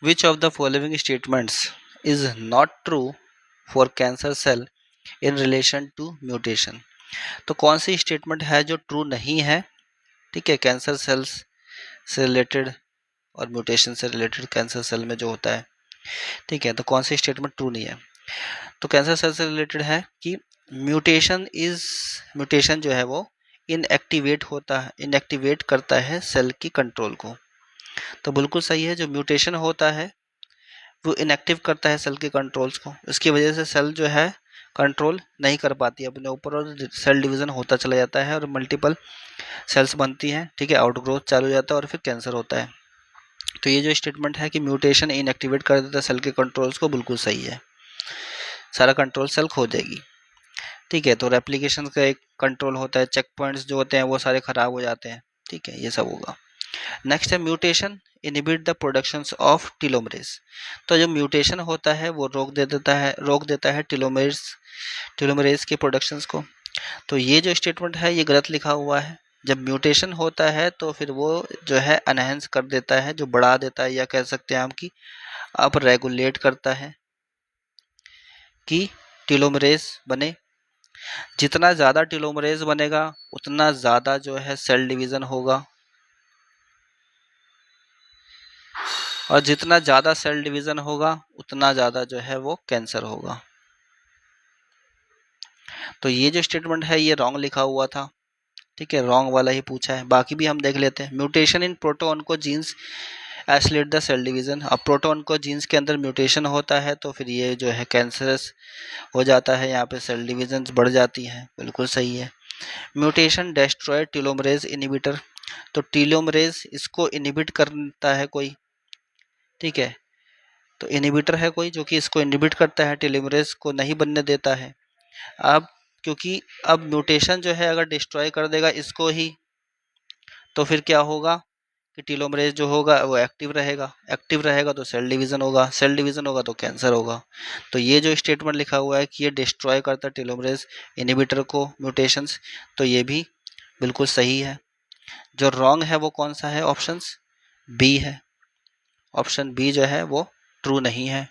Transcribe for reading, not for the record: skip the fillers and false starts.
Which of the following statements is not true for cancer cell in relation to mutation. तो कौन सी statement है जो true नहीं है, ठीक है, कैंसर सेल्स से रिलेटेड और म्यूटेशन से रिलेटेड कैंसर सेल में जो होता है, ठीक है, तो कौन सी स्टेटमेंट ट्रू नहीं है। तो कैंसर सेल से रिलेटेड है कि म्यूटेशन जो है वो इनएक्टिवेट करता है सेल की कंट्रोल को। तो बिल्कुल सही है, जो म्यूटेशन होता है वो इनएक्टिव करता है सेल के कंट्रोल्स को, इसकी वजह से सेल जो है कंट्रोल नहीं कर पाती है अपने ऊपर और सेल डिवीजन होता चला जाता है और मल्टीपल सेल्स बनती हैं, ठीक है, आउटग्रोथ चालू हो जाता है और फिर कैंसर होता है। तो ये जो स्टेटमेंट है कि म्यूटेशन इनएक्टिवेट कर देता है सेल के कंट्रोल्स को, बिल्कुल सही है, सारा कंट्रोल सेल खो जाएगी, ठीक है। तो रेप्लिकेशन का एक कंट्रोल होता है, चेक पॉइंट्स जो होते हैं वो सारे खराब हो जाते हैं, ठीक है, ये सब होगा। नेक्स्ट है mutation inhibit the productions of telomerase. तो जो म्यूटेशन होता है वो रोक देता है टीलोमरेज के प्रोडक्शंस को। तो ये जो स्टेटमेंट है ये गलत लिखा हुआ है। जब म्यूटेशन होता है तो फिर वो जो है एनहेंस कर देता है, जो बढ़ा देता है, या कह सकते हैं हम कि अब रेगुलेट करता है कि टीलोमरेज बने। जितना ज़्यादा टीलोमरेज बनेगा उतना ज़्यादा जो है सेल डिवीज़न होगा, और जितना ज़्यादा सेल डिवीज़न होगा उतना ज़्यादा जो है वो कैंसर होगा। तो ये जो स्टेटमेंट है ये रॉन्ग लिखा हुआ था, ठीक है, रॉन्ग वाला ही पूछा है। बाकी भी हम देख लेते हैं। Mutation in protooncogenes accelerate the cell division. अब प्रोटोऑन्कोजीन्स के अंदर म्यूटेशन होता है तो फिर ये जो है कैंसरस हो जाता है, यहाँ पे सेल डिवीजन बढ़ जाती हैं, बिल्कुल सही है। Mutation destroy telomerase inhibitor. तो टीलोमरेज इसको इनिबिट करता है कोई, ठीक है, तो इनिबिटर है कोई जो कि इसको इनिबिट करता है, टेलोमरेज को नहीं बनने देता है। अब क्योंकि अब म्यूटेशन जो है अगर डिस्ट्रॉय कर देगा इसको ही, तो फिर क्या होगा कि टेलोमरेज जो होगा वो एक्टिव रहेगा तो सेल डिवीजन होगा, सेल डिवीजन होगा तो कैंसर होगा। तो ये जो स्टेटमेंट लिखा हुआ है कि ये डिस्ट्रॉय करता है टेलोमरेज इनिबिटर को म्यूटेशंस, तो ये भी बिल्कुल सही है। जो रॉन्ग है वो कौन सा है, ऑप्शंस बी है, ऑप्शन बी जो है वो ट्रू नहीं है।